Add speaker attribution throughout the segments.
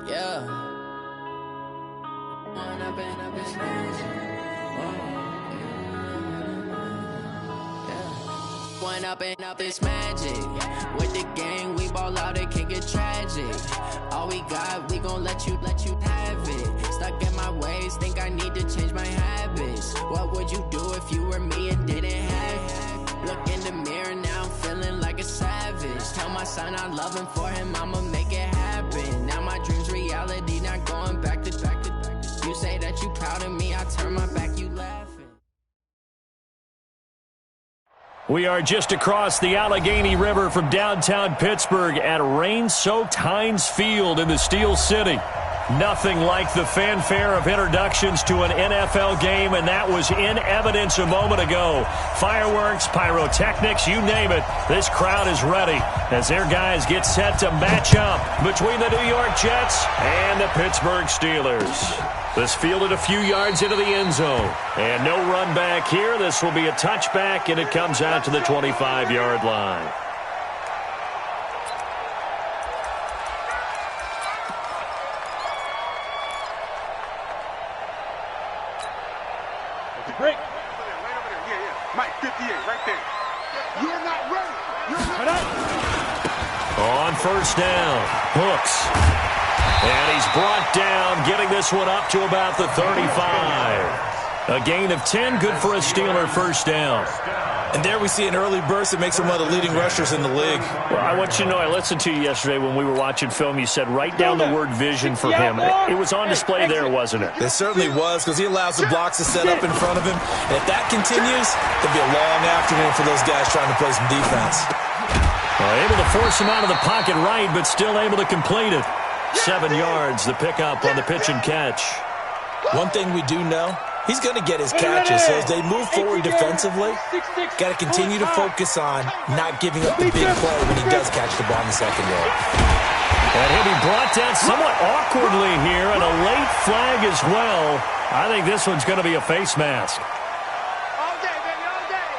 Speaker 1: Yeah. One up and up, it's magic. With the gang, we ball out, it can get tragic. All we got, we gon' let you have it. Stuck in my ways, think I need to change my habits. What would you do if you were me and didn't have it? Look in the mirror, now I'm feeling like a savage. Tell my son I love him, for him I'ma make it happen. Now my dream's reality, not going back to. You say that you proud of me, I turn my back, you laughing.
Speaker 2: We are just across the Allegheny River from downtown Pittsburgh at rain-soaked Heinz Field in the Steel City. Nothing like the fanfare of introductions to an NFL game, and that was in evidence a moment ago. Fireworks, pyrotechnics, you name it. This crowd is ready as their guys get set to match up between the New York Jets and the Pittsburgh Steelers. This fielded a few yards into the end zone. And no run back here. This will be a touchback, and it comes out to the 25-yard line.
Speaker 3: Break. Right over there. Yeah. Mike, 58, right there. You're not ready. You're not ready.
Speaker 2: On first down, Hooks. And he's brought down, getting this one up to about the 35. A gain of 10, good for a Steeler first down.
Speaker 4: And there we see an early burst that makes him one of the leading rushers in the league.
Speaker 2: Well, I want you to know, I listened to you yesterday when we were watching film. You said write down the word vision for him. It was on display there, wasn't it?
Speaker 4: It certainly was, because he allows the blocks to set up in front of him. And if that continues, it'll be a long afternoon for those guys trying to play some defense.
Speaker 2: Able to force him out of the pocket right, but still able to complete it. 7 yards, the pickup on the pitch and catch.
Speaker 4: One thing we do know, he's going to get his catches. So as they move forward defensively, got to continue to focus on not giving up the big play when he does catch the ball in the secondary.
Speaker 2: And he'll be brought down somewhat awkwardly here, and a late flag as well. I think this one's going to be a face mask.
Speaker 3: All day, baby, all day.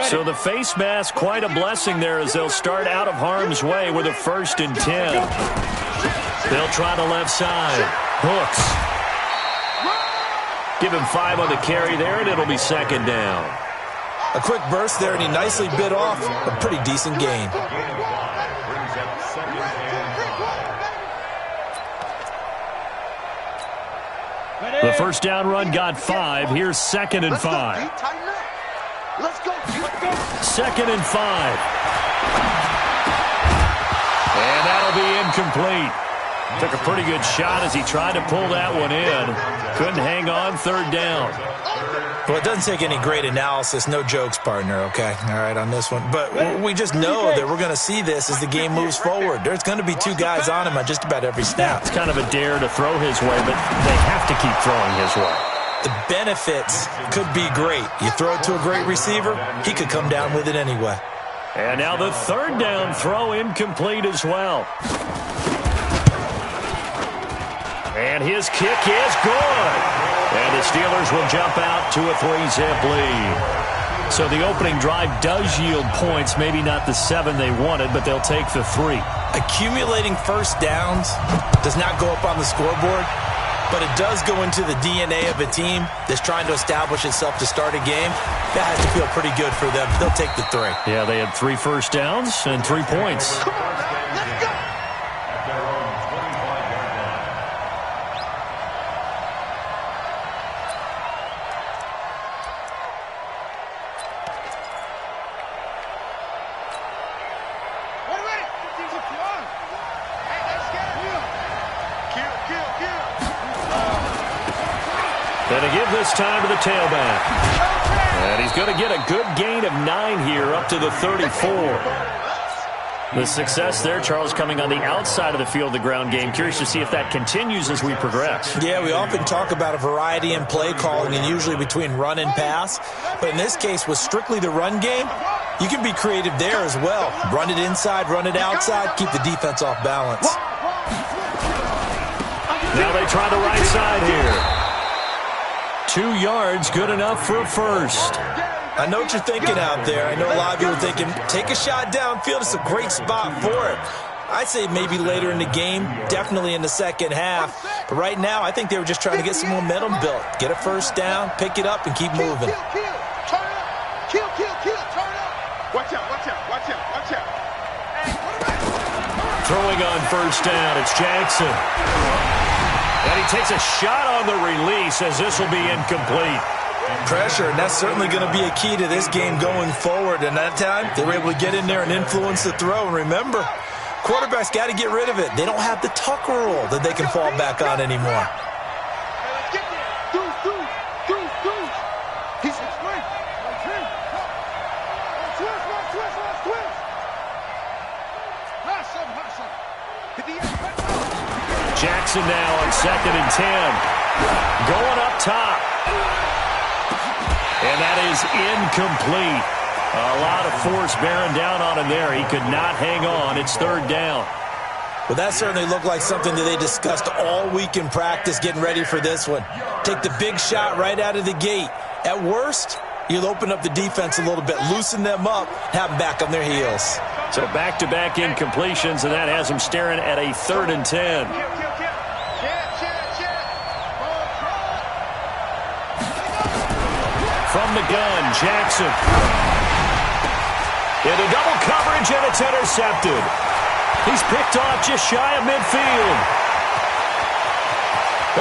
Speaker 2: So the face mask, quite a blessing there as they'll start out of harm's way with a 1st and 10. They'll try the left side. Hooks. Give him 5 on the carry there, and it'll be 2nd down.
Speaker 4: A quick burst there, and he nicely bit off a pretty decent gain.
Speaker 2: The first down run got 5. Here's 2nd and 5.
Speaker 3: Let's go.
Speaker 2: 2nd and 5. And that'll be incomplete. Took a pretty good shot as he tried to pull that one in. Couldn't hang on, 3rd down.
Speaker 4: Well, it doesn't take any great analysis. No jokes, partner, okay? All right, on this one. But we just know that we're going to see this as the game moves forward. There's going to be 2 guys on him on just about every snap.
Speaker 2: It's kind of a dare to throw his way, but they have to keep throwing his way.
Speaker 4: The benefits could be great. You throw it to a great receiver, he could come down with it anyway.
Speaker 2: And now the 3rd down throw incomplete as well. And his kick is good. And the Steelers will jump out to a 3-zip lead. So the opening drive does yield points, maybe not the 7 they wanted, but they'll take the 3.
Speaker 4: Accumulating first downs does not go up on the scoreboard, but it does go into the DNA of a team that's trying to establish itself to start a game. That has to feel pretty good for them. They'll take the 3.
Speaker 2: Yeah, they had 3 first downs and 3 points.
Speaker 3: Come on, let's go.
Speaker 2: Going to give this time to the tailback. And he's going to get a good gain of 9 here up to the 34. The success there, Charles, coming on the outside of the field, the ground game. Curious to see if that continues as we progress.
Speaker 4: Yeah, we often talk about a variety in play calling and usually between run and pass. But in this case, with strictly the run game, you can be creative there as well. Run it inside, run it outside, keep the defense off balance.
Speaker 2: Now they try the right side here. 2 yards, good enough for a first.
Speaker 4: I know what you're thinking out there. I know a lot of you are thinking, take a shot downfield. It's a great spot for it. I'd say maybe later in the game, definitely in the second half. But right now, I think they were just trying to get some momentum built. Get a first down, pick it up, and keep moving.
Speaker 3: Turn up. Turn up. Watch out.
Speaker 2: Throwing on first down, it's Jackson. And he takes a shot on the release as this will be incomplete.
Speaker 4: Pressure, and that's certainly going to be a key to this game going forward. And that time, they were able to get in there and influence the throw. And remember, quarterbacks got to get rid of it. They don't have the tuck rule that they can fall back on anymore.
Speaker 2: Jackson now on 2nd and 10. Going up top. And that is incomplete. A lot of force bearing down on him there. He could not hang on. It's 3rd down.
Speaker 4: Well, that certainly looked like something that they discussed all week in practice getting ready for this one. Take the big shot right out of the gate. At worst, you'll open up the defense a little bit, loosen them up, have them back on their heels.
Speaker 2: So back-to-back incompletions, and that has them staring at a 3rd and 10. From the gun, Jackson. Into double coverage, and it's intercepted. He's picked off just shy of midfield.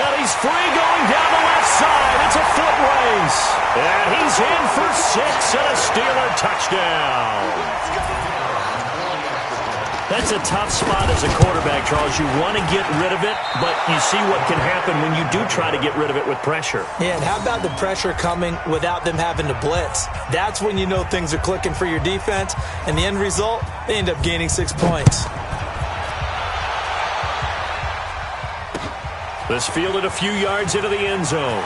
Speaker 2: And he's free going down the left side. It's a foot race. And he's in for 6 and a Steeler touchdown. That's a tough spot as a quarterback, Charles. You want to get rid of it, but you see what can happen when you do try to get rid of it with pressure.
Speaker 4: Yeah, and how about the pressure coming without them having to blitz? That's when you know things are clicking for your defense, and the end result, they end up gaining 6 points.
Speaker 2: This fielded a few yards into the end zone.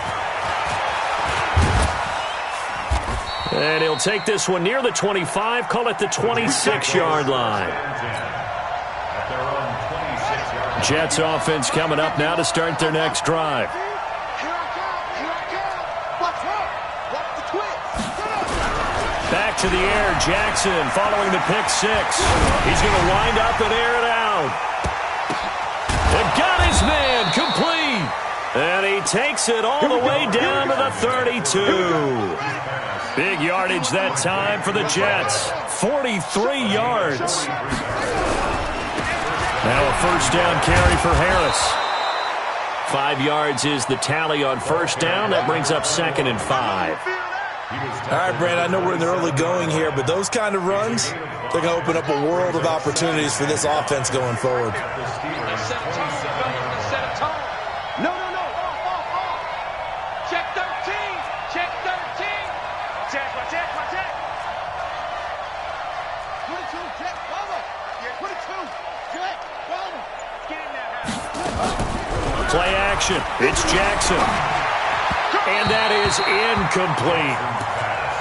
Speaker 2: And he'll take this one near the 25, call it the 26-yard line. Jets offense coming up now to start their next drive. Back to the air, Jackson following the pick 6. He's going to wind up and air it out. And got his man complete. And he takes it all the way down to the 32. Big yardage that time for the Jets. 43 yards. Now a first down carry for Harris. 5 yards is the tally on first down. That brings up 2nd and 5.
Speaker 4: All right, Brad, I know we're in the early going here, but those kind of runs, they're going to open up a world of opportunities for this offense going forward.
Speaker 3: No. Check 13. Check 13. Check. 22, check, follow. 22, check, follow. Get in there.
Speaker 2: Play action. It's Jackson. And that is incomplete.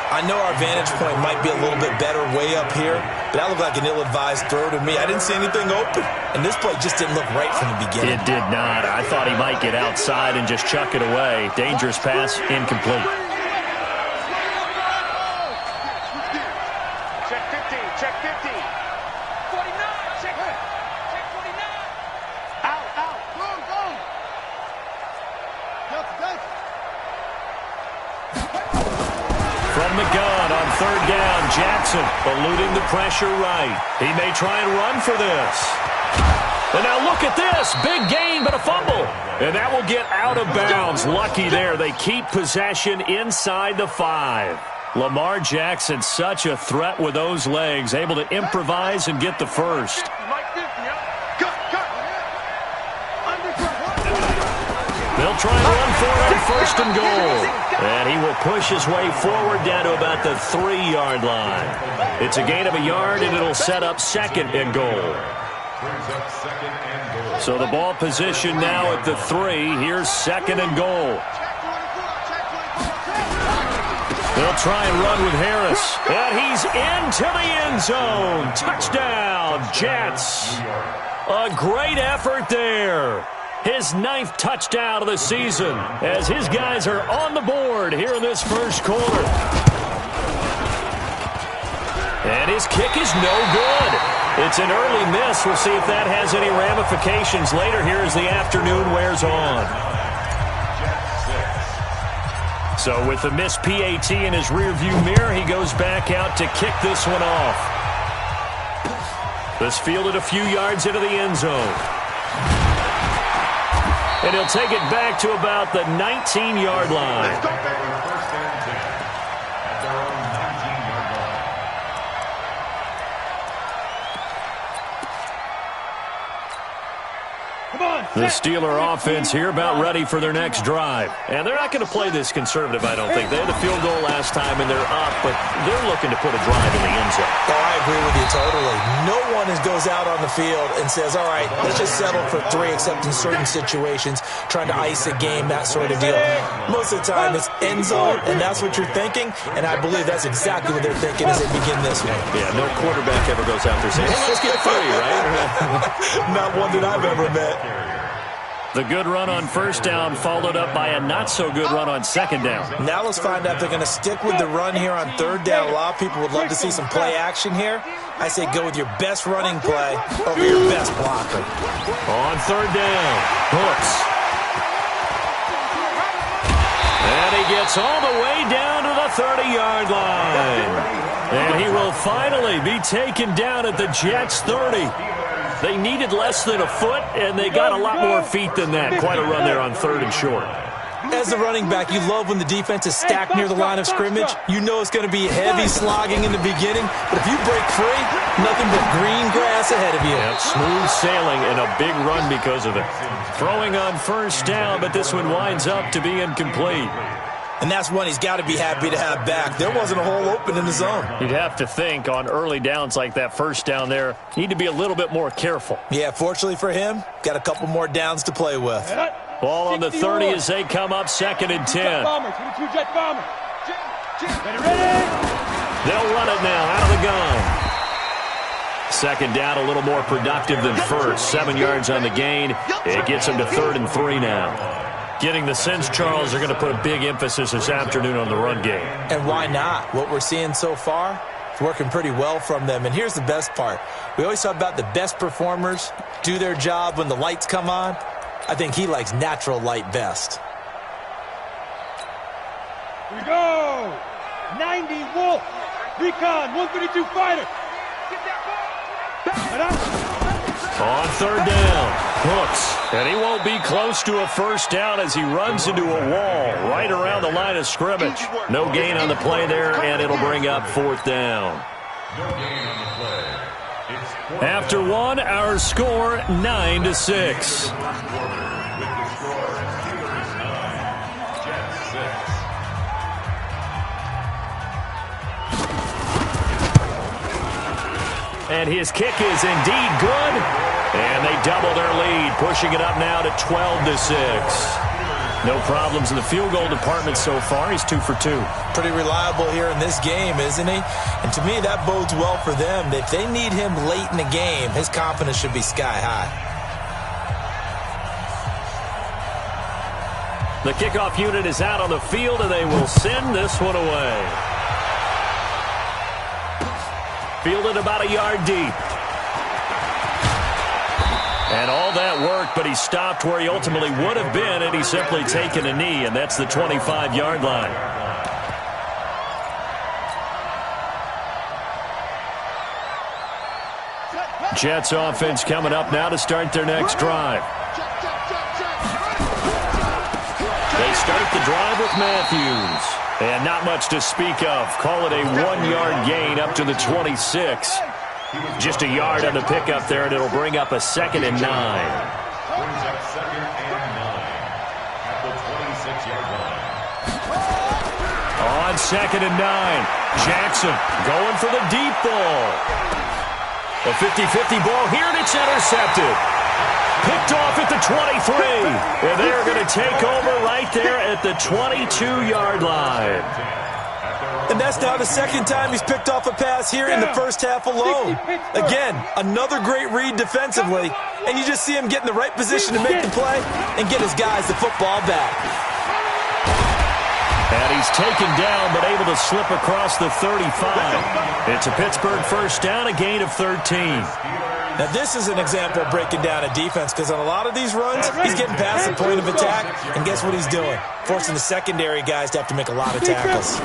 Speaker 4: I know our vantage point might be a little bit better way up here, but that looked like an ill-advised throw to me. I didn't see anything open, and this play just didn't look right from the beginning.
Speaker 2: It did not. I thought he might get outside and just chuck it away. Dangerous pass, incomplete.
Speaker 3: Check 15, check 15. 49, check 49. Out. Go.
Speaker 2: From the gun on third down, Jackson eluding the pressure right. He may try and run for this. And now look at this. Big gain, but a fumble. And that will get out of bounds. Lucky there. They keep possession inside the 5. Lamar Jackson, such a threat with those legs, able to improvise and get the first. They'll try and run for it on first and goal. And he will push his way forward down to about the 3-yard line. It's a gain of a yard, and it'll set up 2nd and goal. So the ball position now at the 3. Here's 2nd and goal. They'll try and run with Harris. And he's into the end zone. Touchdown, Jets. A great effort there. His 9th touchdown of the season as his guys are on the board here in this first quarter. And his kick is no good. It's an early miss. We'll see if that has any ramifications later here as the afternoon wears on. So with the missed PAT in his rearview mirror, he goes back out to kick this one off. This fielded a few yards into the end zone. And he'll take it back to about the 19-yard line. The Steeler offense here about ready for their next drive. And they're not going to play this conservative, I don't think. They had a field goal last time, and they're up, but they're looking to put a drive in the end zone.
Speaker 4: Oh, I agree with you totally. No one goes out on the field and says, all right, let's just settle for 3, except in certain situations, trying to ice a game, that sort of deal. Most of the time, it's end zone, and that's what you're thinking, and I believe that's exactly what they're thinking as they begin this one.
Speaker 2: Yeah, no quarterback ever goes out there saying, hey, let's get 3, right?
Speaker 4: Not one that I've ever met.
Speaker 2: The good run on first down followed up by a not-so-good run on second down.
Speaker 4: Now let's find out if they're going to stick with the run here on third down. A lot of people would love to see some play action here. I say go with your best running play over your best blocker.
Speaker 2: On third down, Hooks. And he gets all the way down to the 30-yard line. And he will finally be taken down at the Jets' 30. They needed less than a foot, and they got a lot more feet than that. Quite a run there on third and short.
Speaker 4: As a running back, you love when the defense is stacked near the line of scrimmage. You know it's going to be heavy slogging in the beginning, but if you break free, nothing but green grass ahead of you.
Speaker 2: Yep, smooth sailing and a big run because of it. Throwing on first down, but this one winds up to be incomplete.
Speaker 4: And that's one he's got to be happy to have back. There wasn't a hole open in the zone.
Speaker 2: You'd have to think on early downs like that first down there, need to be a little bit more careful.
Speaker 4: Yeah, fortunately for him, got a couple more downs to play with.
Speaker 2: Ball on the 30 as they come up 2nd and 10. They'll run it now out of the gun. Second down, a little more productive than first. 7 yards on the gain. It gets them to 3rd and 3 now. Getting the sense, Charles, they're going to put a big emphasis this afternoon on the run game.
Speaker 4: And why not? What we're seeing so far, it's working pretty well from them. And here's the best part. We always talk about the best performers do their job when the lights come on. I think he likes natural light best.
Speaker 5: Here we go. 90 Wolf. Recon, 132 fighter. Get that ball.
Speaker 2: On third down, Hooks. And he won't be close to a first down as he runs into a wall right around the line of scrimmage. No gain on the play there, and it'll bring up 4th down. After one, our score 9-6. And his kick is indeed good. And they double their lead, pushing it up now to 12-6. No problems in the field goal department so far. He's 2 for 2.
Speaker 4: Pretty reliable here in this game, isn't he? And to me, that bodes well for them. If they need him late in the game, his confidence should be sky high.
Speaker 2: The kickoff unit is out on the field, and they will send this one away. Fielded about a yard deep. And all that worked, but he stopped where he ultimately would have been, and he's simply taken a knee, and that's the 25-yard line. Jets offense coming up now to start their next drive. They start the drive with Matthews. And not much to speak of. Call it a 1-yard gain up to the 26. Just a yard on the pickup there, and it'll bring up a 2nd and 9.
Speaker 6: Brings up 2nd and 9 at the 26-yard line.
Speaker 2: On 2nd and 9, Jackson going for the deep ball. A 50-50 ball here, and it's intercepted. Picked off at the 23. And they're going to take over right there at the 22-yard line.
Speaker 4: And that's now the second time he's picked off a pass here in the first half alone. Again, another great read defensively. And you just see him get in the right position to make the play and get his guys the football back.
Speaker 2: And he's taken down, but able to slip across the 35. It's a Pittsburgh first down, a gain of 13.
Speaker 4: Now, this is an example of breaking down a defense, because on a lot of these runs, he's getting past the point of attack, and guess what he's doing? Forcing the secondary guys to have to make a lot of tackles.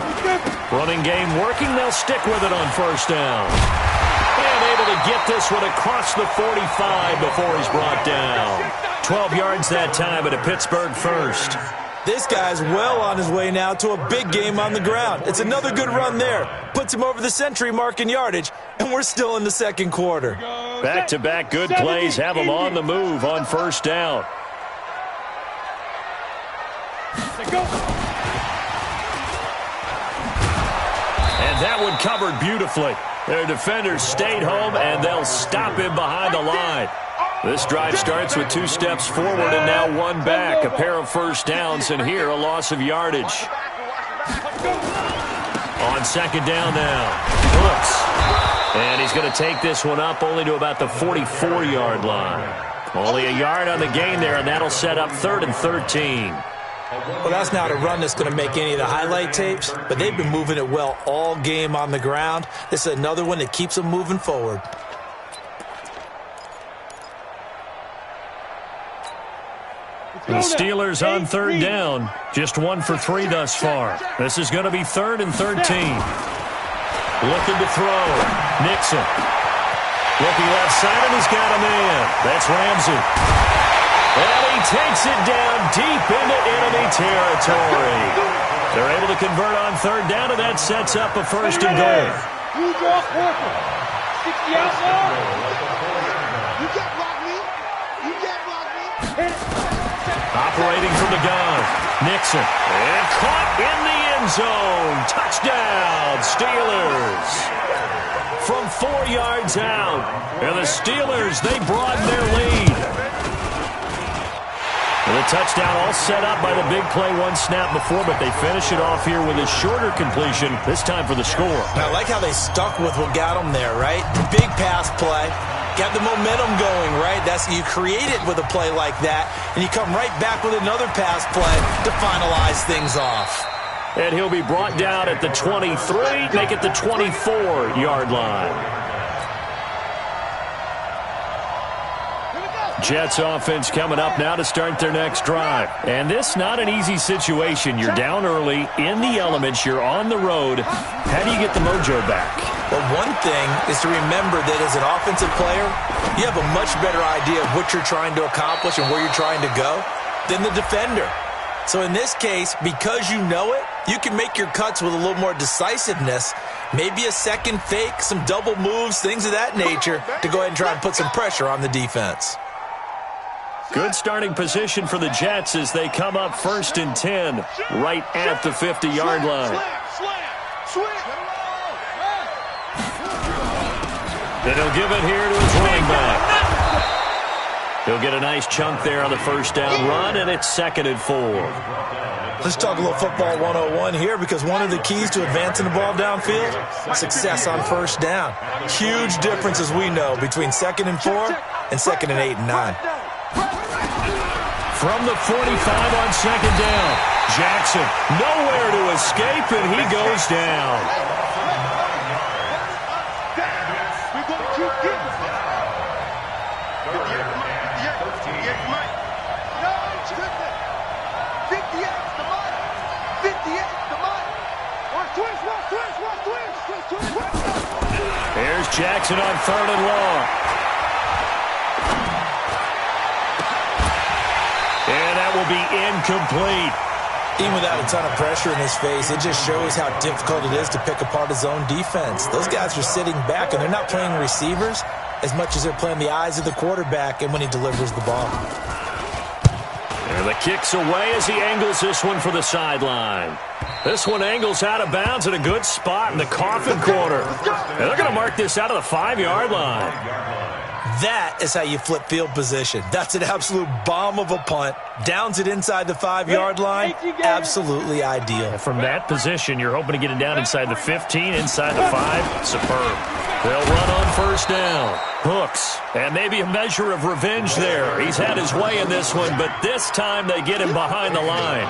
Speaker 2: Running game working. They'll stick with it on first down. And able to get this one across the 45 before he's brought down. 12 yards that time, at a Pittsburgh first.
Speaker 4: This guy's well on his way now to a big game on the ground. It's another good run there. Puts him over the century mark in yardage, and we're still in the second quarter.
Speaker 2: Back-to-back good plays have him on the move on first down. And that one covered beautifully. Their defenders stayed home, and they'll stop him behind the line. This drive starts with 2 steps forward and now 1 back. A pair of first downs, and here a loss of yardage. On second down now. Brooks. And he's going to take this one up only to about the 44-yard line. Only a yard on the gain there, and that'll set up 3rd and 13.
Speaker 4: Well, that's not a run that's going to make any of the highlight tapes, but they've been moving it well all game on the ground. This is another one that keeps them moving forward.
Speaker 2: The Steelers on third down. Just 1 for 3 thus far. This is going to be 3rd and 13. Looking to throw. Nixon. Looking left side, and he's got a man. That's Ramsey. And he takes it down deep into enemy territory. They're able to convert on third down, and that sets up a 1st and goal.
Speaker 5: You draw Corker. 60 outside.
Speaker 3: You can't block me. You can't block me.
Speaker 2: Operating from the gun. Nixon. And caught in the end zone. Touchdown, Steelers. From 4 yards out. And the Steelers, they broaden their lead. And the touchdown all set up by the big play 1 snap before, but they finish it off here with a shorter completion, this time for the score.
Speaker 4: And I like how they stuck with what got them there, right? Big pass play. Got the momentum going, right? You create it with a play like that, and you come right back with another pass play to finalize things off.
Speaker 2: And he'll be brought down at the 23, make it the 24-yard line. Jets offense coming up now to start their next drive. And this not an easy situation. You're down early, in the elements, you're on the road. How do you get the mojo back?
Speaker 4: Well, one thing is to remember that as an offensive player, you have a much better idea of what you're trying to accomplish and where you're trying to go than the defender. So in this case, because you know it, you can make your cuts with a little more decisiveness, maybe a second fake, some double moves, things of that nature, to go ahead and try and put some pressure on the defense.
Speaker 2: Good starting position for the Jets as they come up 1st and 10 right at the 50-yard line. And he'll give it here to his running back. He'll get a nice chunk there on the first down run, and it's 2nd and 4.
Speaker 4: Let's talk a little football 101 here, because one of the keys to advancing the ball downfield, success on first down. Huge difference, as we know, between 2nd and 4 and 2nd and 8 and 9.
Speaker 2: From the 45 on 2nd down, Jackson nowhere to escape, and he goes down. There's Jackson on 3rd and long. And that will be incomplete.
Speaker 4: Even without a ton of pressure in his face, it just shows how difficult it is to pick apart his own defense. Those guys are sitting back, and they're not playing receivers as much as they're playing the eyes of the quarterback and when he delivers the ball.
Speaker 2: And the kick's away as he angles this one for the sideline. This one angles out of bounds at a good spot in the coffin corner. And they're going to mark this out of the 5-yard line.
Speaker 4: That is how you flip field position. That's an absolute bomb of a punt. Downs it inside the 5-yard line. Absolutely ideal.
Speaker 2: From that position, you're hoping to get it down inside the 15, inside the 5. Superb. They'll run on first down. Hooks. And maybe a measure of revenge there. He's had his way in this one, but this time they get him behind the line.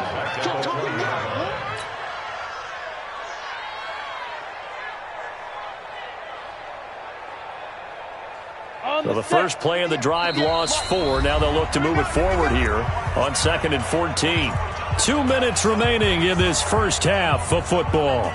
Speaker 2: So the first play of the drive lost 4. Now they'll look to move it forward here on 2nd and 14. 2 minutes remaining in this first half of football.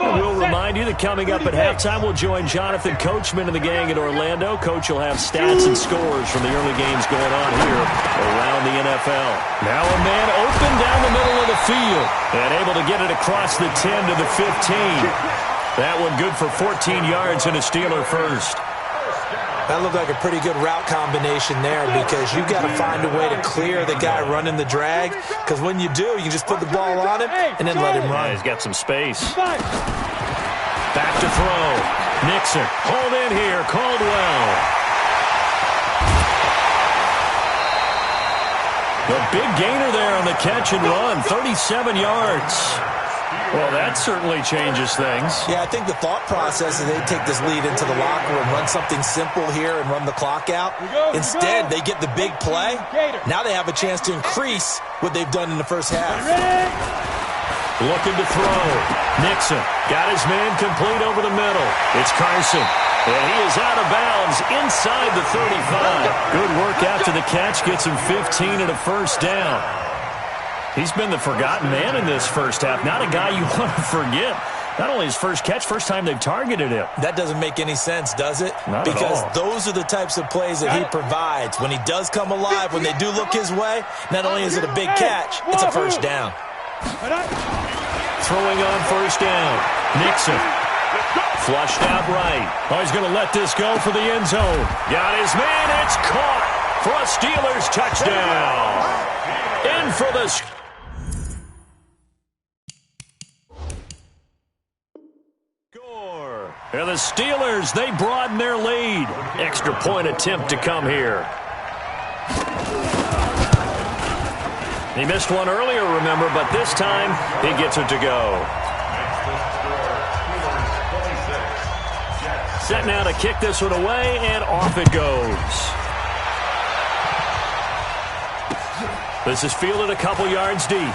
Speaker 2: We'll remind you that coming up at halftime, we'll join Jonathan Coachman and the gang in Orlando. Coach will have stats and scores from the early games going on here around the NFL. Now a man open down the middle of the field and able to get it across the 10 to the 15. That one good for 14 yards and a Steeler first.
Speaker 4: That looked like a pretty good route combination there because you've got to find a way to clear the guy running the drag, because when you do, you just put the ball on him and then let him run.
Speaker 2: Yeah, he's got some space. Back to throw. Nixon, hold in here, Caldwell. The big gainer there on the catch and run, 37 yards. Well, that certainly changes things.
Speaker 4: Yeah, I think the thought process is they take this lead into the locker room, run something simple here and run the clock out. Instead, they get the big play. Now they have a chance to increase what they've done in the first half.
Speaker 2: Looking to throw. Nixon got his man complete over the middle. It's Carson. And he is out of bounds inside the 35. Good work after the catch. Gets him 15 and a first down. He's been the forgotten man in this first half. Not a guy you want to forget. Not only his first catch, first time they've targeted him.
Speaker 4: That doesn't make any sense, does it?
Speaker 2: Not
Speaker 4: because
Speaker 2: at all.
Speaker 4: Those are the types of plays that he provides. When he does come alive, when they do look his way, not only is it a big catch, it's a first down.
Speaker 2: Throwing on first down. Nixon. Flushed out right. Oh, he's going to let this go for the end zone. Got his man. It's caught for a Steelers touchdown. In for the... score. And the Steelers, they broaden their lead. Extra point attempt to come here. He missed one earlier, remember, but this time he gets it to go. Set now to kick this one away, and off it goes. This is fielded a couple yards deep.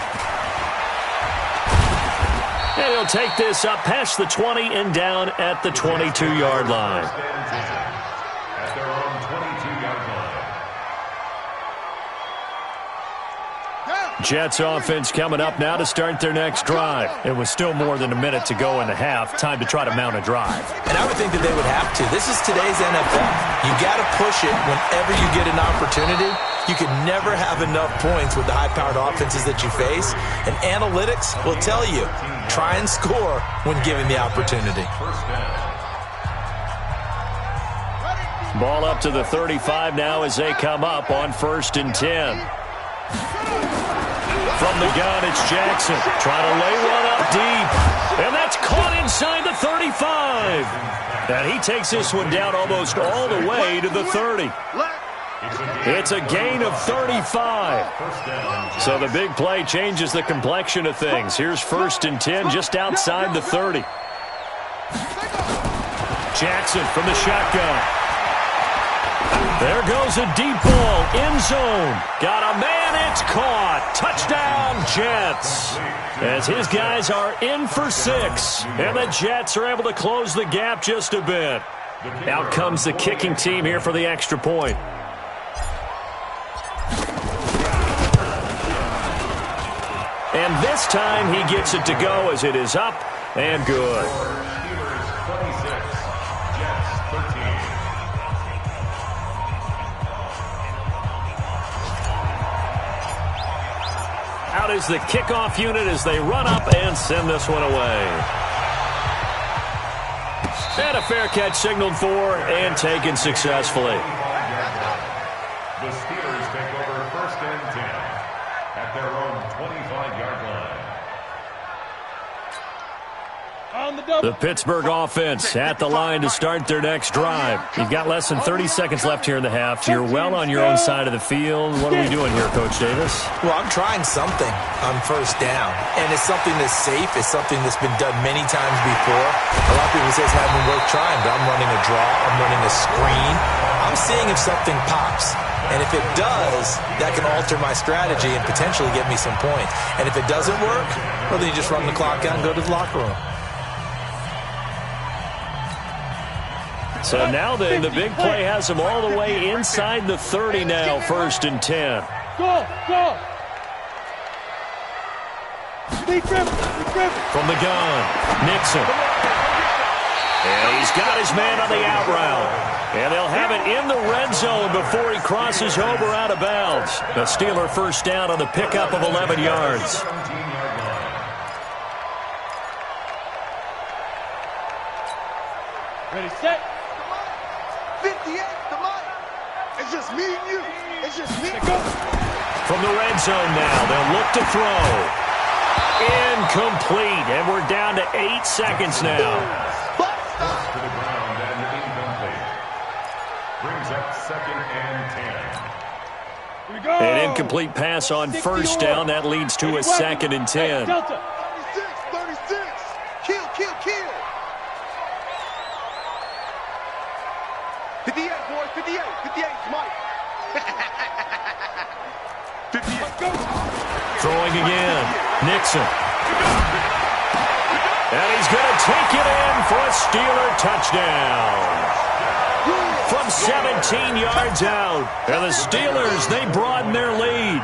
Speaker 2: And he'll take this up past the 20 and down at the 22-yard line.
Speaker 6: At their own 22-yard line.
Speaker 2: Jets offense coming up now to start their next drive. It was still more than a minute to go in the half. Time to try to mount a drive.
Speaker 4: And I would think that they would have to. This is today's NFL. You got to push it whenever you get an opportunity. You can never have enough points with the high-powered offenses that you face. And analytics will tell you, try and score when given the opportunity.
Speaker 2: Ball up to the 35 now as they come up on 1st and 10. From the gun, it's Jackson. Trying to lay one up deep. And that's caught inside the 35. And he takes this one down almost all the way to the 30. It's a gain of 35. So the big play changes the complexion of things. Here's 1st and 10 just outside the 30. Jackson from the shotgun. There goes a deep ball, end zone. Got a man, it's caught. Touchdown, Jets. As his guys are in for 6. And the Jets are able to close the gap just a bit. Out comes the kicking team here for the extra point. And this time he gets it to go as it is up and good. Out is the kickoff unit as they run up and send this one away. And a fair catch signaled for and taken successfully.
Speaker 6: The Steelers take over 1st and 10 at their own 25-yard line.
Speaker 2: The Pittsburgh offense at the line to start their next drive. You've got less than 30 seconds left here in the half. You're well on your own side of the field. What are we doing here, Coach Davis?
Speaker 4: Well, I'm trying something on 1st down, and it's something that's safe. It's something that's been done many times before. A lot of people say it's not even worth trying, but I'm running a draw. I'm running a screen. I'm seeing if something pops. And if it does, that can alter my strategy and potentially get me some points. And if it doesn't work, well, then you just run the clock out and go to the locker room.
Speaker 2: So now then, the big play has them all the way inside the 30 now, 1st and 10.
Speaker 5: Go!
Speaker 2: From the gun, Nixon. And he's got his man on the out route. And they'll have it in the red zone before he crosses over out of bounds. A Steeler first down on the pickup of 11 yards.
Speaker 5: Ready, set.
Speaker 3: 58, the line. It's just me and you. It's just me.
Speaker 5: Go.
Speaker 2: From the red zone now, they'll look to throw. Incomplete, and we're down to 8 seconds now.
Speaker 6: To the ground and incomplete. Brings up 2nd and 10.
Speaker 5: Here we go.
Speaker 2: An incomplete pass on first down. That leads to a 2nd and 10.
Speaker 5: Delta.
Speaker 3: 36. Kill. 58, boys. 58, Mike. 58. Go.
Speaker 2: Throwing again. Nixon. And he's going to take it in for a Steeler touchdown. From 17 yards out. And the Steelers, they broaden their lead.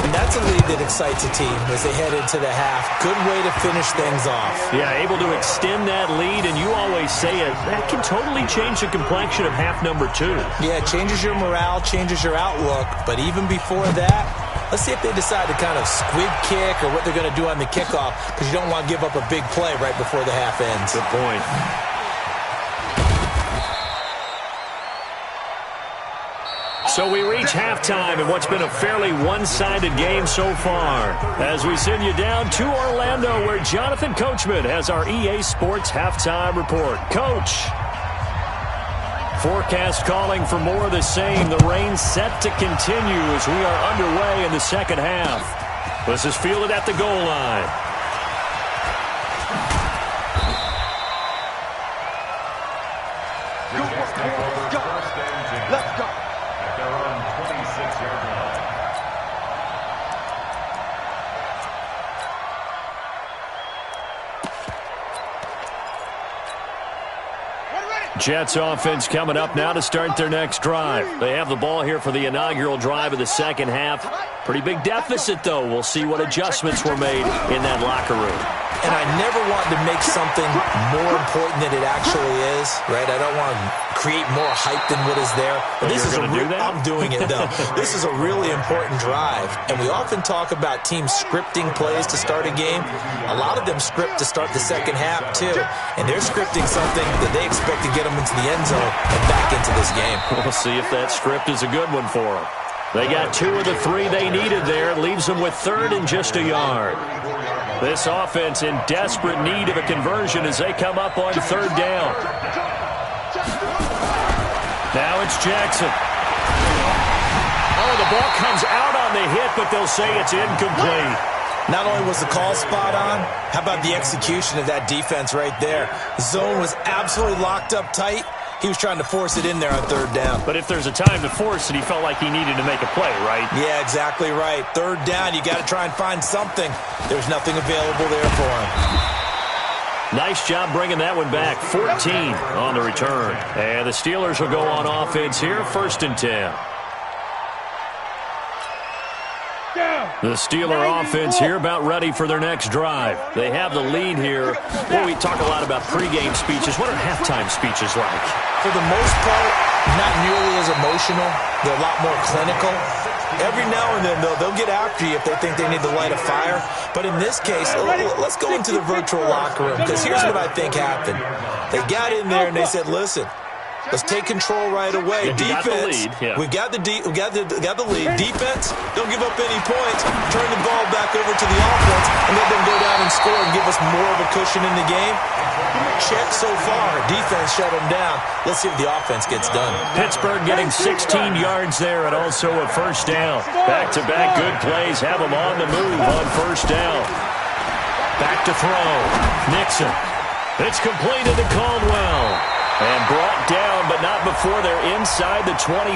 Speaker 4: And that's a lead that excites a team as they head into the half. Good way to finish things off.
Speaker 2: Yeah, able to extend that lead, and you always say it, that can totally change the complexion of half number 2.
Speaker 4: Yeah, it changes your morale, changes your outlook. But even before that, let's see if they decide to kind of squib kick or what they're going to do on the kickoff, because you don't want to give up a big play right before the half ends.
Speaker 2: Good point. So we reach halftime in what's been a fairly one-sided game so far. As we send you down to Orlando, where Jonathan Coachman has our EA Sports Halftime Report. Coach. Forecast calling for more of the same. The rain set to continue as we are underway in the second half. This is fielded at the goal line.
Speaker 3: Let's go.
Speaker 6: At their own 26-yard line.
Speaker 2: Jets offense coming up now to start their next drive. They have the ball here for the inaugural drive of the second half. Pretty big deficit, though. We'll see what adjustments were made in that locker room.
Speaker 4: And I never want to make something more important than it actually is, right? I don't want to create more hype than what is there. But this is I'm doing it, though. This is a really important drive. And we often talk about teams scripting plays to start a game. A lot of them script to start the second half, too. And they're scripting something that they expect to get them into the end zone and back into this game.
Speaker 2: We'll see if that script is a good one for them. They got 2 of the 3 they needed there. Leaves them with 3rd and just a yard. This offense in desperate need of a conversion as they come up on 3rd down. Now it's Jackson. Oh, the ball comes out on the hit, but they'll say it's incomplete.
Speaker 4: Not only was the call spot on, how about the execution of that defense right there? Zone was absolutely locked up tight. He was trying to force it in there on 3rd down.
Speaker 2: But if there's a time to force it, he felt like he needed to make a play, right?
Speaker 4: Yeah, exactly right. 3rd down, you got to try and find something. There's nothing available there for him.
Speaker 2: Nice job bringing that one back. 14 on the return. And the Steelers will go on offense here, 1st and 10. The Steeler offense here about ready for their next drive. They have the lead here. Well, we talk a lot about pregame speeches. What are halftime speeches like?
Speaker 4: For the most part, not nearly as emotional. They're a lot more clinical. Every now and then, they'll get after you if they think they need to light a fire. But in this case, let's go into the virtual locker room, because here's what I think happened. They got in there and they said, listen, let's take control right away. Defense, we got the lead. Defense, don't give up any points. Turn the ball back over to the offense and let them go down and score and give us more of a cushion in the game. Check so far. Defense shut them down. Let's see if the offense gets done.
Speaker 2: Pittsburgh getting 16 yards there and also a 1st down. Back-to-back good plays have them on the move on 1st down. Back to throw. Nixon. It's completed to Caldwell. And brought down, but not before they're inside the 25.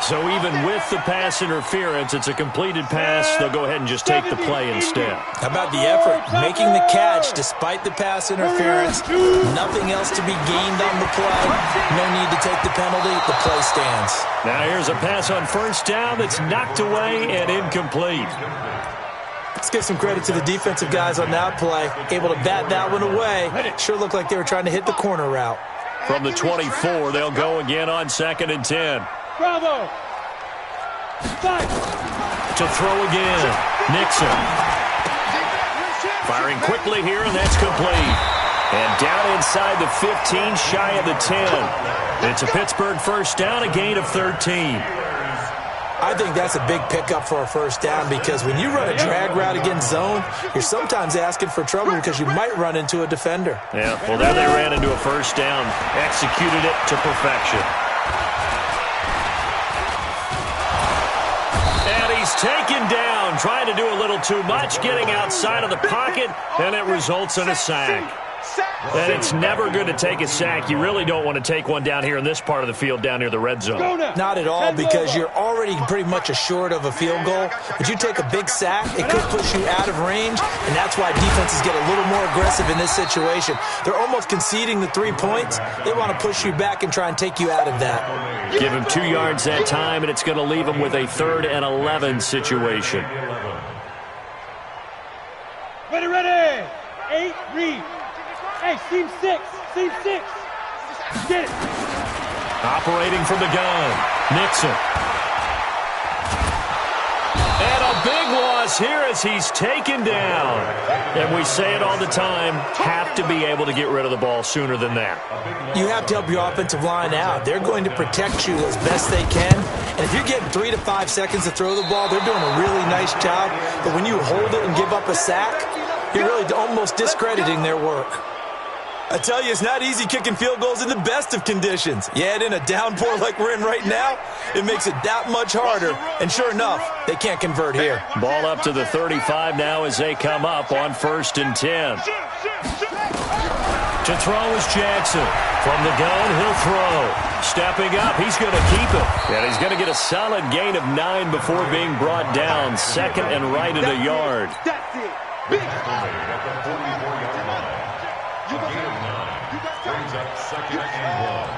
Speaker 2: So even with the pass interference, it's a completed pass. They'll go ahead and just take the play instead.
Speaker 4: How about the effort? Making the catch despite the pass interference. Nothing else to be gained on the play. No need to take the penalty. The play stands.
Speaker 2: Now here's a pass on first down that's knocked away and incomplete.
Speaker 4: Let's give some credit to the defensive guys on that play. Able to bat that one away. Sure looked like they were trying to hit the corner route.
Speaker 2: From the 24, they'll go again on 2nd and 10.
Speaker 5: Bravo.
Speaker 2: To throw again. Nixon. Firing quickly here, and that's complete. And down inside the 15, shy of the 10. It's a Pittsburgh first down, a gain of 13.
Speaker 4: I think that's a big pickup for a first down because when you run a drag route against zone, you're sometimes asking for trouble because you might run into a defender.
Speaker 2: Yeah, well, there they ran into a first down. Executed it to perfection. And he's taken down, trying to do a little too much, getting outside of the pocket, and it results in a sack. And it's never good to take a sack. You really don't want to take one down here in this part of the field, down near the red zone.
Speaker 4: Not at all, because you're already pretty much assured of a field goal. But you take a big sack, it could push you out of range, and that's why defenses get a little more aggressive in this situation. They're almost conceding the 3 points. They want to push you back and try and take you out of that.
Speaker 2: Give him 2 yards that time, and it's going to leave him with a 3rd and 11 situation.
Speaker 5: Ready. 8, read. Hey, seam 6. Get it.
Speaker 2: Operating from the gun. Nixon. And a big loss here as he's taken down. And we say it all the time, have to be able to get rid of the ball sooner than that.
Speaker 4: You have to help your offensive line out. They're going to protect you as best they can. And if you're getting 3 to 5 seconds to throw the ball, they're doing a really nice job. But when you hold it and give up a sack, you're really almost discrediting their work. I tell you, it's not easy kicking field goals in the best of conditions. Yet in a downpour like we're in right now, it makes it that much harder. And sure enough, they can't convert here.
Speaker 2: Ball up to the 35 now as they come up on 1st and 10. To throw is Jackson. From the gun, he'll throw. Stepping up, he's going to keep it. And he's going to get a solid gain of 9 before being brought down. 2nd and right at a yard.
Speaker 3: That's it. Big. At the 44-yard line. A gain of 9 brings up 2nd and 1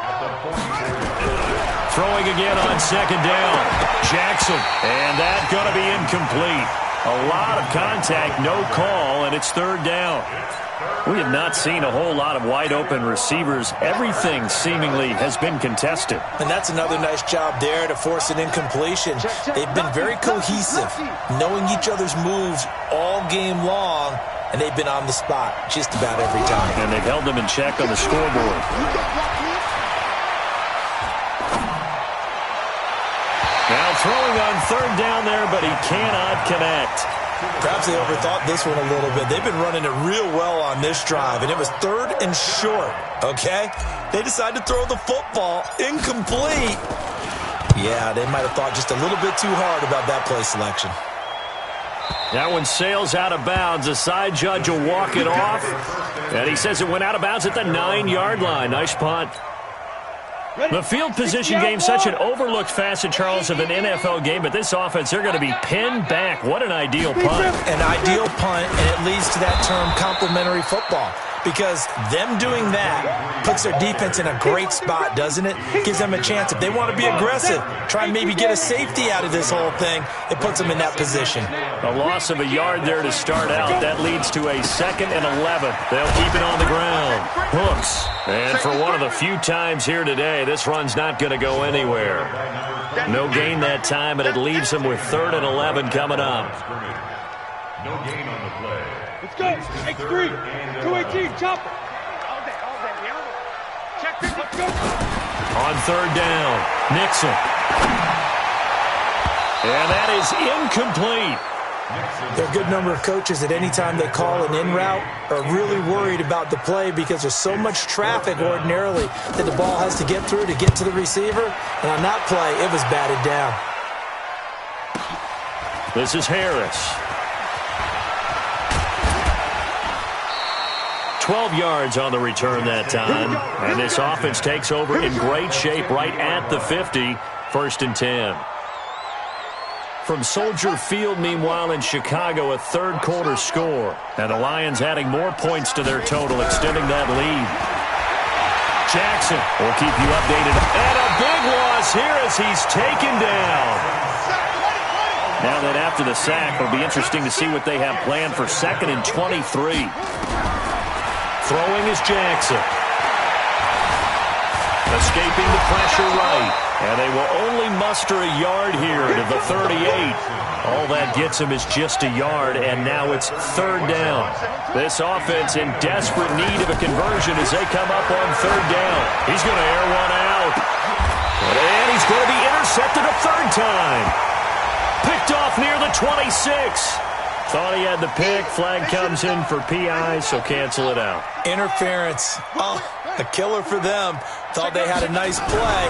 Speaker 3: at the 44-yard line.
Speaker 2: Throwing again on 2nd down. Jackson. And that's going to be incomplete. A lot of contact, no call, and it's 3rd down. We have not seen a whole lot of wide-open receivers. Everything seemingly has been contested.
Speaker 4: And that's another nice job there to force an incompletion. They've been very cohesive, knowing each other's moves all game long, and they've been on the spot just about every time.
Speaker 2: And they've held them in check on the scoreboard. Now throwing on 3rd down there, but he cannot connect.
Speaker 4: Perhaps they overthought this one a little bit. They've been running it real well on this drive, and it was 3rd and short, okay? They decided to throw the football incomplete. Yeah, they might have thought just a little bit too hard about that play selection.
Speaker 2: That one sails out of bounds. The side judge will walk it off, and he says it went out of bounds at the 9-yard line. Nice punt. The field position game, such an overlooked facet, Charles, of an NFL game, but this offense, they're going to be pinned back. What an ideal punt.
Speaker 4: An ideal punt, and it leads to that term complementary football, because them doing that puts their defense in a great spot, doesn't it? Gives them a chance. If they want to be aggressive, try and maybe get a safety out of this whole thing, it puts them in that position.
Speaker 2: A loss of a yard there to start out. That leads to a 2nd and 11. They'll keep it on the ground. Hooks. And for one of the few times here today, this run's not going to go anywhere. No gain that time, and it leaves them with 3rd and 11 coming up.
Speaker 3: No gain on the play.
Speaker 5: Let's go. X3. 218. Chopper. Check this. Let's go.
Speaker 2: On 3rd down, Nixon. And that is incomplete.
Speaker 4: There are a good number of coaches at any time they call an in route are really worried about the play because there's so much traffic ordinarily that the ball has to get through to get to the receiver. And on that play, it was batted down.
Speaker 2: This is Harris. 12 yards on the return that time. And this offense takes over in great shape right at the 50. 1st and 10. From Soldier Field, meanwhile, in Chicago, a third-quarter score. And the Lions adding more points to their total, extending that lead. Jackson will keep you updated. And a big loss here as he's taken down. Now that after the sack, it'll be interesting to see what they have planned for 2nd and 23. Throwing is Jackson. Escaping the pressure right. And they will only muster a yard here to the 38. All that gets him is just a yard, and now it's 3rd down. This offense in desperate need of a conversion as they come up on 3rd down. He's going to air one out. And he's going to be intercepted a 3rd time. Picked off near the 26. Thought he had the pick. Flag comes in for PI, so cancel it out.
Speaker 4: Interference. Oh, a killer for them. Thought they had a nice play.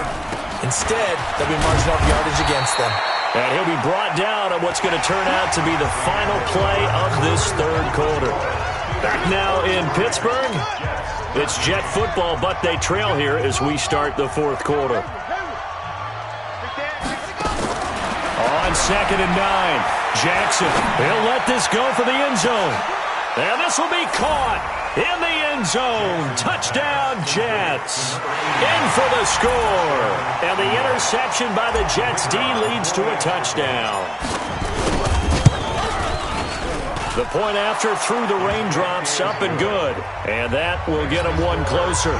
Speaker 4: Instead, they'll be marching off yardage against them.
Speaker 2: And he'll be brought down on what's going to turn out to be the final play of this 3rd quarter. Back now in Pittsburgh. It's Jet football, but they trail here as we start the 4th quarter. On 2nd and 9. Jackson, he'll let this go for the end zone. And this will be caught in the end zone. Touchdown, Jets. In for the score. And the interception by the Jets D leads to a touchdown. The point after through the raindrops, up and good. And that will get them one closer.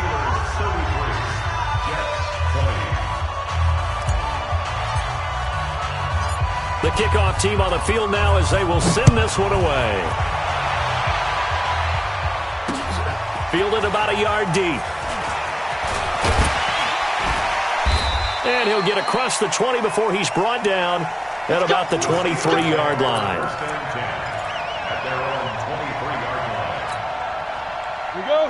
Speaker 2: The kickoff team on the field now as they will send this one away. Fielded about a yard deep. And he'll get across the 20 before he's brought down at about the 23-yard line.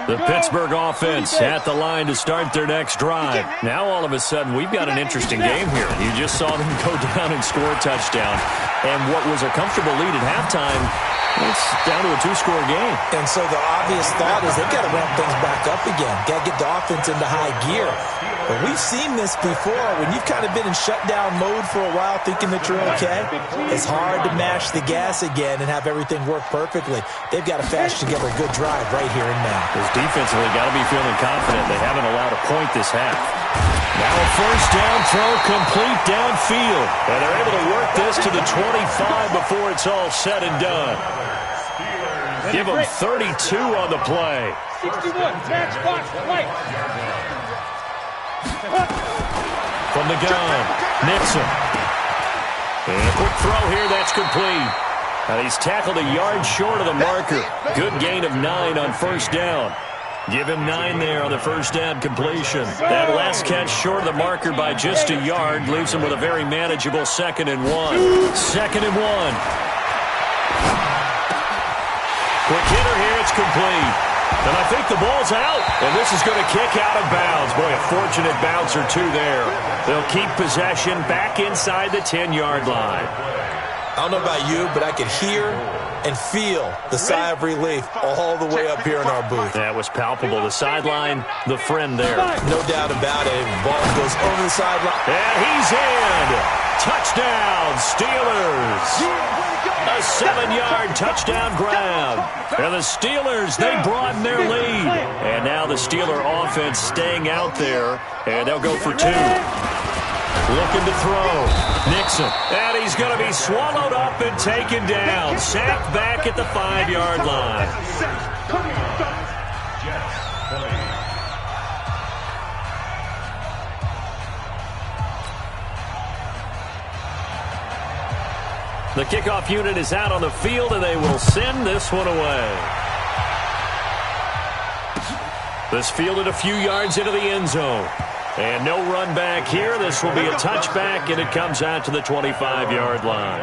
Speaker 2: The Pittsburgh offense at the line to start their next drive. Now, all of a sudden, we've got an interesting game here. You just saw them go down and score a touchdown. And what was a comfortable lead at halftime, it's down to a 2-score game.
Speaker 4: And so the obvious thought is they've got to ramp things back up again. Got to get the offense into high gear. But we've seen this before. When you've kind of been in shutdown mode for a while thinking that you're okay, it's hard to mash the gas again and have everything work perfectly. They've got to fashion together a good drive right here and now.
Speaker 2: Because defensively, got to be feeling confident. They haven't allowed a point this half. Now a 1st down throw complete downfield. And they're able to work this to the 25 before it's all said and done. Give them 32 on the play.
Speaker 5: 61, match box, right.
Speaker 2: From the gun, Nixon. And a quick throw here, that's complete. Now he's tackled a yard short of the marker. Good gain of 9 on 1st down. Give him 9 there on the 1st down completion. That last catch short of the marker by just a yard leaves him with a very manageable 2nd and 1. 2nd and 1. Quick hitter here, it's complete. And I think the ball's out. And this is going to kick out of bounds. Boy, a fortunate bounce or two there. They'll keep possession back inside the 10-yard line.
Speaker 4: I don't know about you, but I could hear and feel the sigh of relief all the way up here in our booth.
Speaker 2: That was palpable. The sideline, the friend there.
Speaker 4: No doubt about it. Ball goes over the sideline.
Speaker 2: And he's in. Touchdown, Steelers. A 7-yard touchdown grab. And the Steelers, they broaden their lead. And now the Steeler offense staying out there. And they'll go for 2. Looking to throw. Nixon. And he's going to be swallowed up and taken down. Sacked back at the 5-yard line. The kickoff unit is out on the field, and they will send this one away. This fielded a few yards into the end zone. And no run back here. This will be a touchback, and it comes out to the 25-yard line.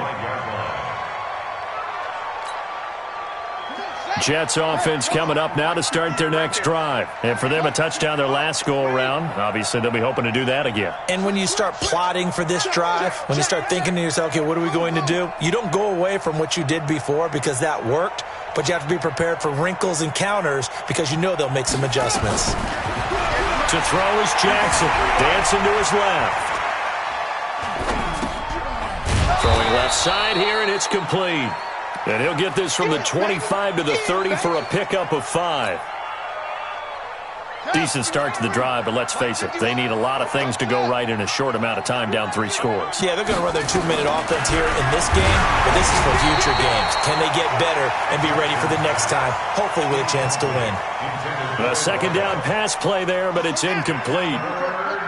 Speaker 2: Jets offense coming up now to start their next drive. And for them, a touchdown their last go-around. Obviously, they'll be hoping to do that again.
Speaker 4: And when you start plotting for this drive, when you start thinking to yourself, okay, what are we going to do? You don't go away from what you did before because that worked, but you have to be prepared for wrinkles and counters because you know they'll make some adjustments.
Speaker 2: To throw is Jackson. Dancing to his left. Throwing left side here, and it's complete. And he'll get this from the 25 to the 30 for a pickup of 5. Decent start to the drive, but let's face it, they need a lot of things to go right in a short amount of time, down 3 scores.
Speaker 4: Yeah, they're going to run their 2-minute offense here in this game, but this is for future games. Can they get better and be ready for the next time, hopefully with a chance to win?
Speaker 2: A second down pass play there, but it's incomplete.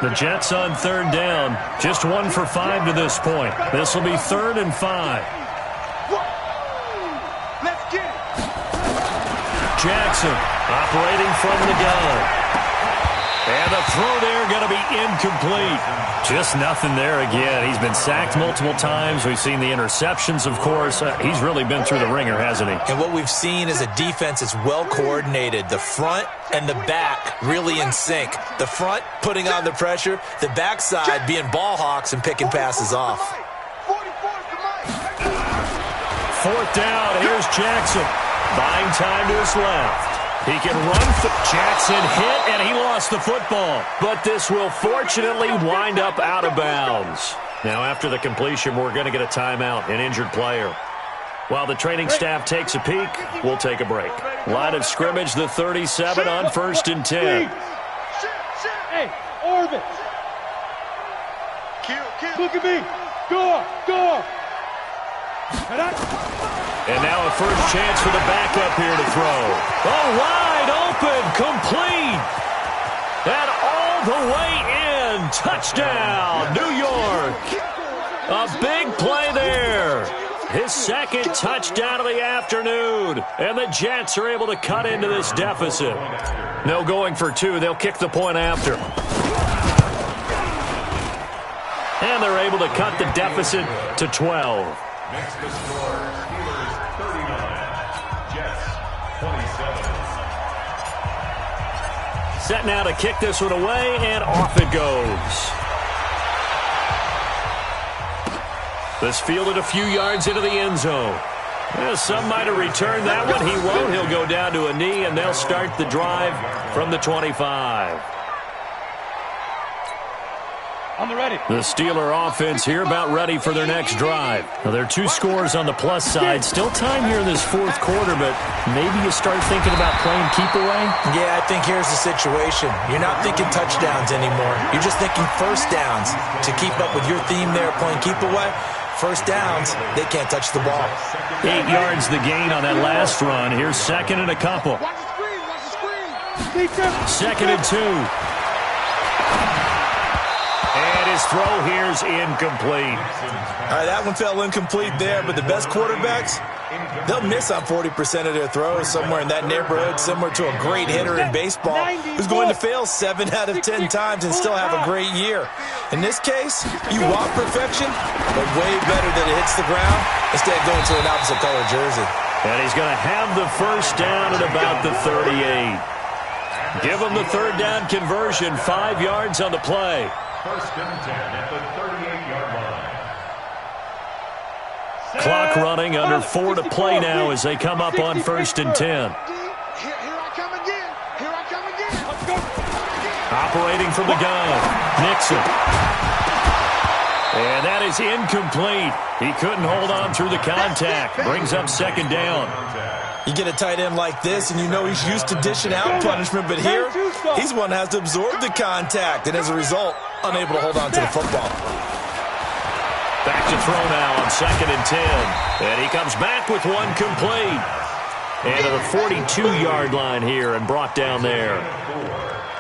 Speaker 2: The Jets on third down, just 1 for 5 to this point. This will be 3rd and 5.
Speaker 5: Let's get it.
Speaker 2: Jackson operating from the gun. And the throw there going to be incomplete. Just nothing there again. He's been sacked multiple times. We've seen the interceptions, of course. He's really been through the ringer, hasn't he?
Speaker 4: And what we've seen is a defense that's well coordinated. The front and the back really in sync. The front putting on the pressure. The backside being ball hawks and picking passes off.
Speaker 2: 4th down. Here's Jackson. Buying time to his left. He can run. Jackson hit, and he lost the football. But this will fortunately wind up out of bounds. Now, after the completion, we're going to get a timeout, an injured player. While the training staff takes a peek, we'll take a break. Line of scrimmage, the 37 on 1st and 10.
Speaker 5: Hey, Orbit. Look at me. Go up.
Speaker 2: And now a first chance for the backup here to throw. Oh, wide open, complete. And all the way in. Touchdown, New York. A big play there. His 2nd touchdown of the afternoon. And the Jets are able to cut into this deficit. No going for 2. They'll kick the point after. And they're able to cut the deficit to 12.
Speaker 6: Makes the score Steelers 39, Jets 27.
Speaker 2: Set now to kick this one away, and off it goes. This fielded a few yards into the end zone. Well, some might have returned that one. He won't. He'll go down to a knee, and they'll start the drive from the 25.
Speaker 5: On the ready.
Speaker 2: The Steeler offense here about ready for their next drive. Now, there are 2 scores on the plus side. Still time here in this 4th quarter, but maybe you start thinking about playing keep away?
Speaker 4: Yeah, I think here's the situation. You're not thinking touchdowns anymore. You're just thinking first downs. To keep up with your theme there, playing keep away, first downs, they can't touch the ball.
Speaker 2: 8 yards the gain on that last run. Here's 2nd and a couple. 2nd and 2. And his throw here's incomplete.
Speaker 4: All right, that one fell incomplete there, but the best quarterbacks, they'll miss on 40% of their throws, somewhere in that neighborhood, similar to a great hitter in baseball who's going to fail 7 out of 10 times and still have a great year. In this case, you want perfection, but way better that it hits the ground instead of going to an opposite color jersey.
Speaker 2: And he's going to have the first down at about the 38. Give him the 3rd down conversion, 5 yards on the play.
Speaker 6: 1st and 10 at the 38-yard line.
Speaker 2: Clock running, under 4 to play now as they come up on 1st and 10.
Speaker 5: Here I come again. Let's go.
Speaker 2: Operating from the gun, Nixon. And that is incomplete. He couldn't hold on through the contact. Brings up 2nd down.
Speaker 4: You get a tight end like this, and you know he's used to dishing out punishment, but here, he's one that has to absorb the contact, and as a result, unable to hold on to the football.
Speaker 2: Back to throw now on 2nd and 10. And he comes back with one complete. And to the 42-yard line here and brought down there.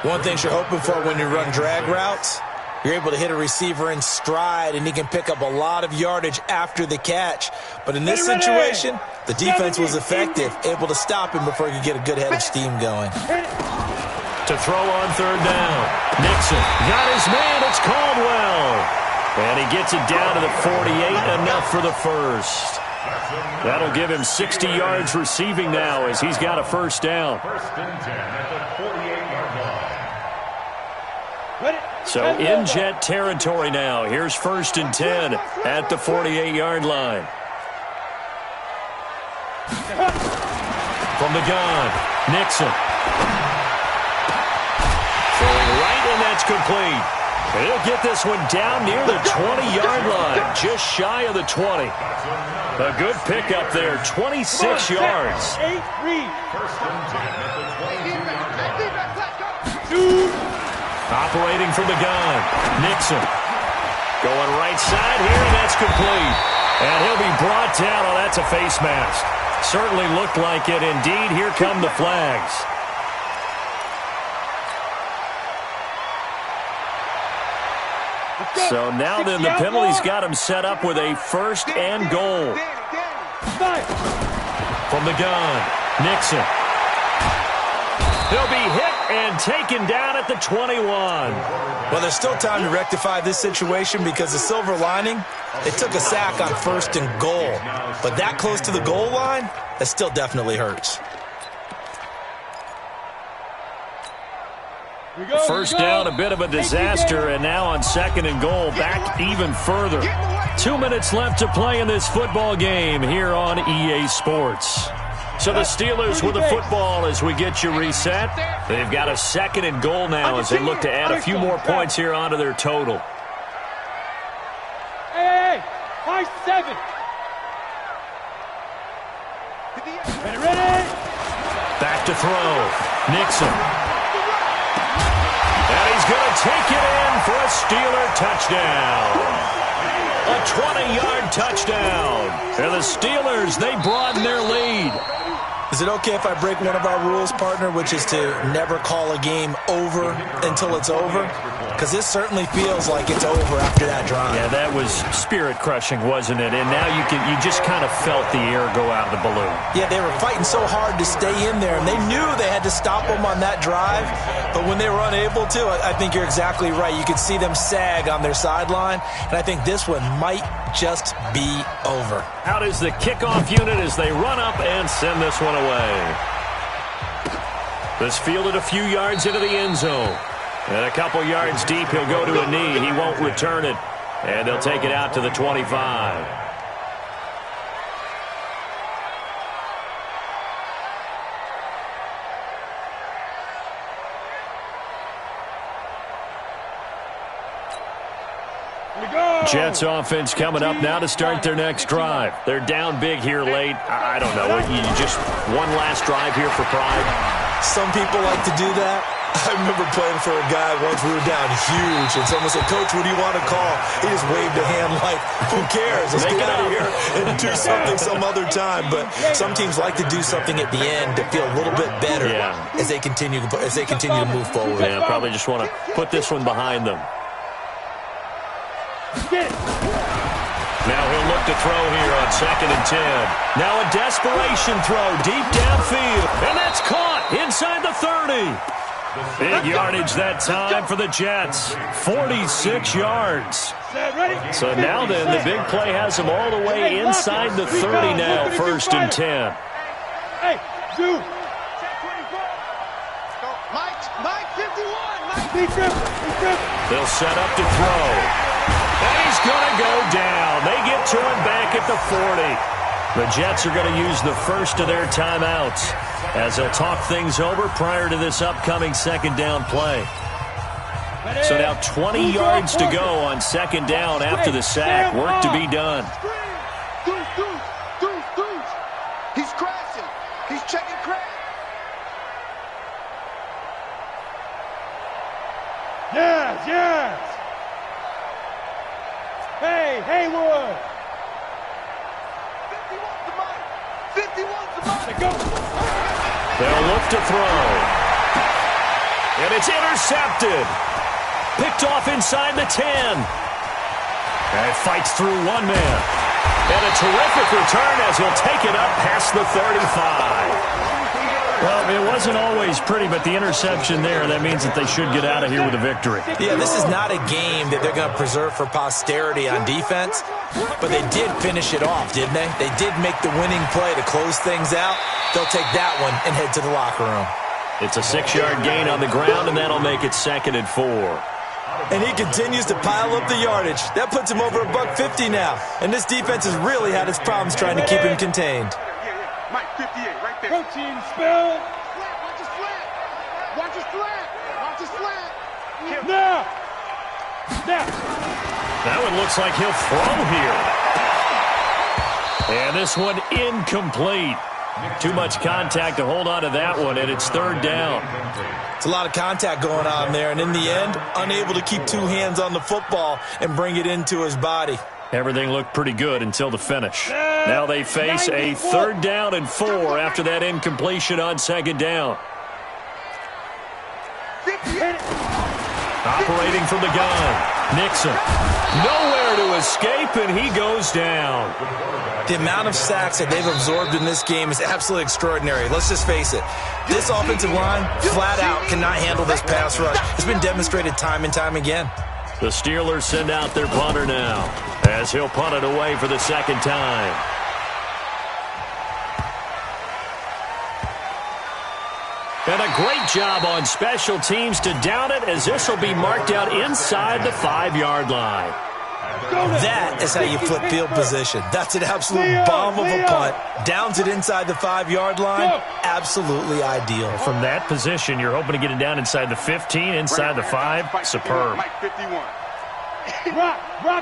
Speaker 4: One thing you're hoping for when you run drag routes, you're able to hit a receiver in stride, and he can pick up a lot of yardage after the catch. But in this situation, the defense was effective, able to stop him before he could get a good head of steam going.
Speaker 2: To throw on 3rd down. Nixon got his man. It's Caldwell. And he gets it down to the 48, enough for the first. That'll give him 60 yards receiving now as he's got a first down.
Speaker 6: 1st and 10 at the 48-yard line.
Speaker 2: So in Jet territory now. Here's 1st and 10 at the 48-yard line. From the gun, Nixon. Throwing right, and that's complete. He'll get this one down near the 20-yard line, just shy of the 20. A good pickup there, 26 yards.
Speaker 5: 8, read.
Speaker 6: First and 10 at the 22-yard line.
Speaker 2: Operating from the gun, Nixon. Going right side here, and that's complete. And he'll be brought down. Oh, that's a face mask. Certainly looked like it. Indeed, here come the flags. So now then the penalty's got him set up with a first and goal. From the gun, Nixon. He'll be hit and taken down at the 21.
Speaker 4: Well, there's still time to rectify this situation because the silver lining, they took a sack on first and goal. But that close to the goal line, that still definitely hurts.
Speaker 2: First down, a bit of a disaster, and now on second and goal, back even further. 2 minutes left to play in this football game here on EA Sports. So the Steelers with the football as we get you reset. They've got a second and goal now as they look to add a few more points here onto their total.
Speaker 5: Hey, high 7. Ready?
Speaker 2: Back to throw. Nixon. And he's going to take it in for a Steeler touchdown. A 20-yard touchdown. And the Steelers, they broaden their lead.
Speaker 4: Is it okay if I break one of our rules, partner, which is to never call a game over until it's over? Because this certainly feels like it's over after that drive.
Speaker 2: Yeah, that was spirit-crushing, wasn't it? And now you just kind of felt the air go out of the balloon.
Speaker 4: Yeah, they were fighting so hard to stay in there, and they knew they had to stop them on that drive. But when they were unable to, I think you're exactly right. You could see them sag on their sideline, and I think this one might just be over.
Speaker 2: Out is the kickoff unit as they run up and send this one away. This fielded a few yards into the end zone. And a couple yards deep, he'll go to a knee. He won't return it. And they'll take it out to the 25. Jets offense coming up now to start their next drive. They're down big here late. I don't know. You just one last drive here for pride.
Speaker 4: Some people like to do that. I remember playing for a guy once. We were down huge, and someone said, "Coach, what do you want to call?" He just waved a hand like, "Who cares? Let's get out of here and do something some other time." But some teams like to do something at the end to feel a little bit better as they continue to move forward.
Speaker 2: Yeah, probably just want to put this one behind them. Now he'll look to throw here on 2nd and 10. Now a desperation throw deep downfield, and that's caught inside the 30. Big yardage that time for the Jets. 46 yards. So now then, the big play has them all the way inside the 30 now, 1st and 10.
Speaker 5: Hey, dude. Mike 51.
Speaker 2: They'll set up to throw. And he's going to go down. They get to him back at the 40. The Jets are going to use the first of their timeouts as they'll talk things over prior to this upcoming second down play. So now 20 yards to go on second down after the sack. Work to be done.
Speaker 7: He's crashing. He's checking crash.
Speaker 5: Yes. Hey, Haywood.
Speaker 7: 51's the mark.
Speaker 5: Go.
Speaker 2: They'll look to throw. And it's intercepted. Picked off inside the 10. And it fights through one man. And a terrific return as he'll take it up past the 35. Well, it wasn't always pretty, but the interception there, that means that they should get out of here with a victory.
Speaker 4: Yeah, this is not a game that they're going to preserve for posterity on defense, but they did finish it off, didn't they? They did make the winning play to close things out. They'll take that one and head to the locker room.
Speaker 2: It's a 6-yard gain on the ground, and that'll make it 2nd and 4.
Speaker 4: And he continues to pile up the yardage. That puts him over $150 now. And this defense has really had its problems trying to keep him contained.
Speaker 7: Mike 58, right there.
Speaker 5: Protein spill.
Speaker 7: Watch his flat. Watch his flat. Watch his flat.
Speaker 5: Now. Snap.
Speaker 2: That one looks like he'll throw here. And this one incomplete. Too much contact to hold on to that one, and it's third down.
Speaker 4: It's a lot of contact going on there, and in the end, unable to keep two hands on the football and bring it into his body.
Speaker 2: Everything looked pretty good until the finish. Now they face a 3rd down and 4 after that incompletion on 2nd down. Operating from the gun, Nixon. Nowhere to escape, and he goes down.
Speaker 4: The amount of sacks that they've absorbed in this game is absolutely extraordinary. Let's just face it. This offensive line, flat out, cannot handle this pass rush. It's been demonstrated time and time again.
Speaker 2: The Steelers send out their punter now, as he'll punt it away for the 2nd time. And a great job on special teams to down it, as this will be marked out inside the 5-yard line.
Speaker 4: That is how you flip field position. That's an absolute bomb of a punt. Downs it inside the 5-yard line. Absolutely ideal.
Speaker 2: From that position, you're hoping to get it down inside the 15, inside the 5. Superb.
Speaker 5: Rock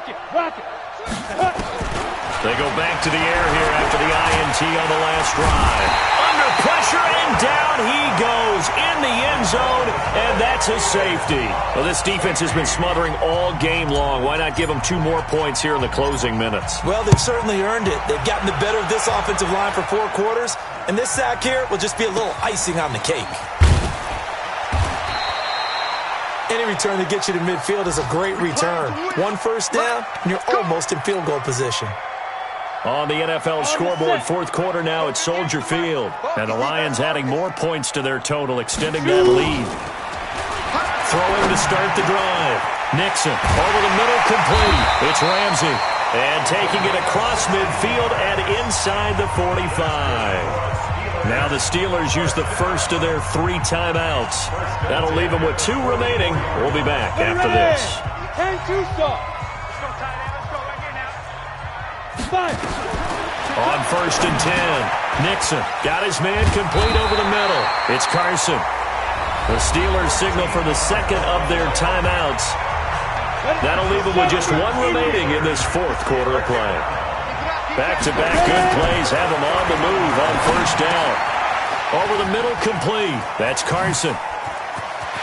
Speaker 5: it.
Speaker 2: They go back to the air here after the INT on the last drive. Under pressure, and down he goes in the end zone, and that's a safety. Well, this defense has been smothering all game long. Why not give them 2 more points here in the closing minutes?
Speaker 4: Well, they've certainly earned it. They've gotten the better of this offensive line for 4 quarters, and this sack here will just be a little icing on the cake. Any return that gets you to midfield is a great return. 1 first down, and you're almost in field goal position.
Speaker 2: On the NFL scoreboard, 4th quarter now at Soldier Field. And the Lions adding more points to their total, extending that lead. Throwing to start the drive. Nixon over the middle, complete. It's Ramsey. And taking it across midfield and inside the 45. Now the Steelers use the first of their 3 timeouts. That'll leave them with 2 remaining. We'll be back after this. On 1st and 10, Nixon got his man complete over the middle. It's Carson. The Steelers signal for the 2nd of their timeouts. That'll leave them with just 1 remaining in this 4th quarter of play. Back-to-back good plays have them on the move on 1st down. Over the middle, complete. That's Carson.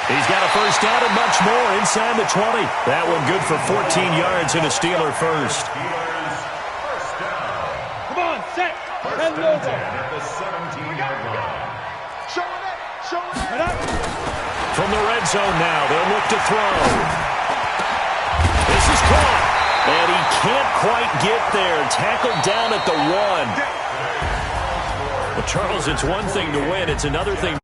Speaker 2: He's got a 1st down and much more inside the 20. That one good for 14 yards and a Steeler first.
Speaker 5: Set.
Speaker 6: First and 10 at the 17-yard line.
Speaker 2: From the red zone now, they'll look to throw. This is caught. And he can't quite get there. Tackled down at the 1. Well, Charles, it's one thing to win. It's another thing